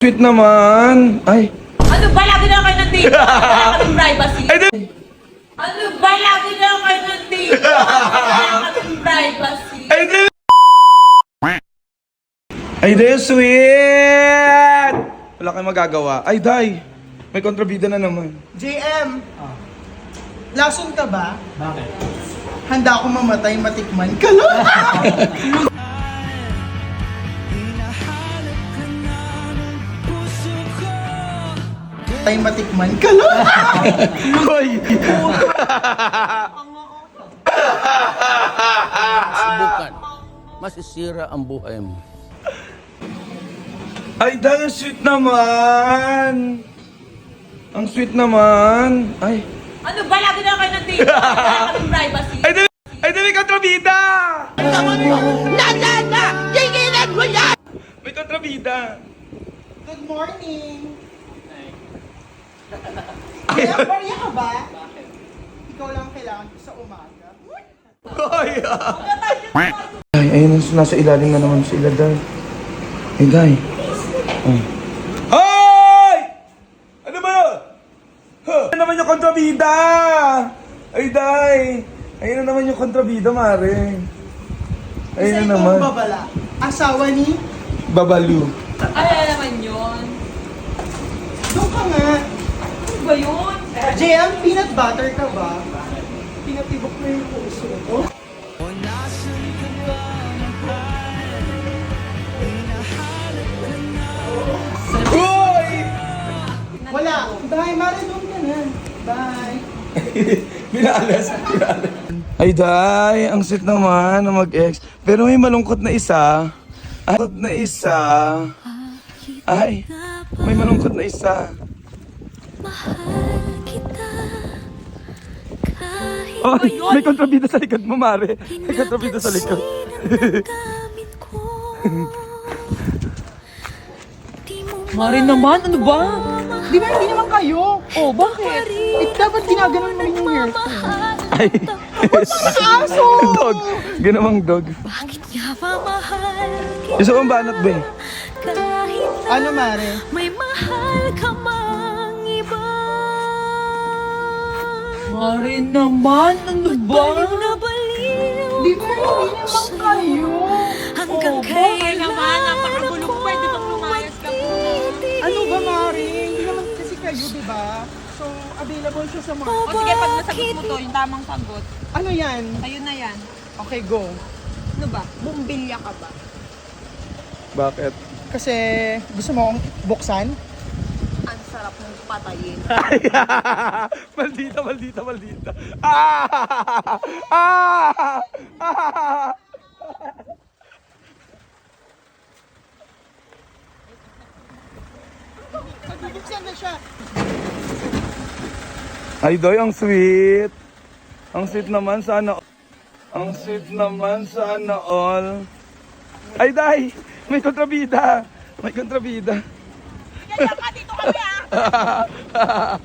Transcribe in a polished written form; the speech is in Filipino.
Sweet naman. Ay. Ano ba? Lagi na kayo nandito? Wala kaming privacy. Ay, di- Ano ba? Lagi na kayo nandito? Wala kaming privacy. Ay, di- Ay, di, sweet! Wala kayong magagawa. Ay, day. May kontrabida na naman. JM, lason ka ba? Bakit? Handa ako mamatay, matikman ka lang. Mamatay, matikman ka lang. Hoy! Subukan. Masisira ang buhay mo. Ay, day, ang sweet naman. Ang sweet naman. Ay. Ano ba? Lagi na kayo nandito? Wala kaming privacy. Ay, di, ay, di, may kontrabida! May kontrabida. Good morning. Kaya barya ka ba? Bakit? Ikaw lang kailangan ko sa umaga. Hoy! Ay, ayun, nasa ilalim na naman sila, day. Ay, day. Ay. Hoy! Ano ba? Huh? Ano naman yung kontrabida? Ay, day. Ayun na naman yung kontrabida, mare. Ayun na Isa naman. itong babala. Asawa ni... Babalu. Ay, naman yun. Doon ka nga. Ano ba yun? JM, peanut butter ka ba? Pinatibok mo yung puso ko. Hoy! Wala. Bye, Mare, doon ka na. Bye. Binalas. Ay, day. Ang sweet naman na mag-ex. Pero may malungkot na isa. Ay, malungkot na isa. Ay, may malungkot na isa. Oh, may kontrabida sa likod mo, Mare. May kontrabida sa likod. Marin naman, ano ba? Di ba hindi naman kayo? Oh, bakit? Dapat ginaganon mo rin yung hair ko. Ay, Aso! dog. Ginawang dog. Bakit nga ba mahal kita Isa pang banat, be. kahit na Ano, Mare? may mahal ka mang iba? Marin naman, ano ba? Baliw na baliw Di ba hindi naman kayo? hanggang Oh, bakit kailan naman? Napakagulo ko. Pwede bang lumayas ka muna? Ano ba, Mare? Hindi naman kasi kayo, di ba? So, available siya sa mga... O sige, pag nasagot mo to, yung tamang sagot, Ano yan? ayun na yan. Okay, go. Ano ba? Bumbilya ka ba? Bakit? Kasi gusto mo akong buksan? Ang sarap mong patayin. Maldita, maldita, maldita. Ah! Ah! Ah! Buksan na siya. Ay, doy, ang sweet. Ang sweet naman, sana. Ang sweet naman, sana all. Ay, day, may kontrabida. May kontrabida. Kaya ka dito kami ah!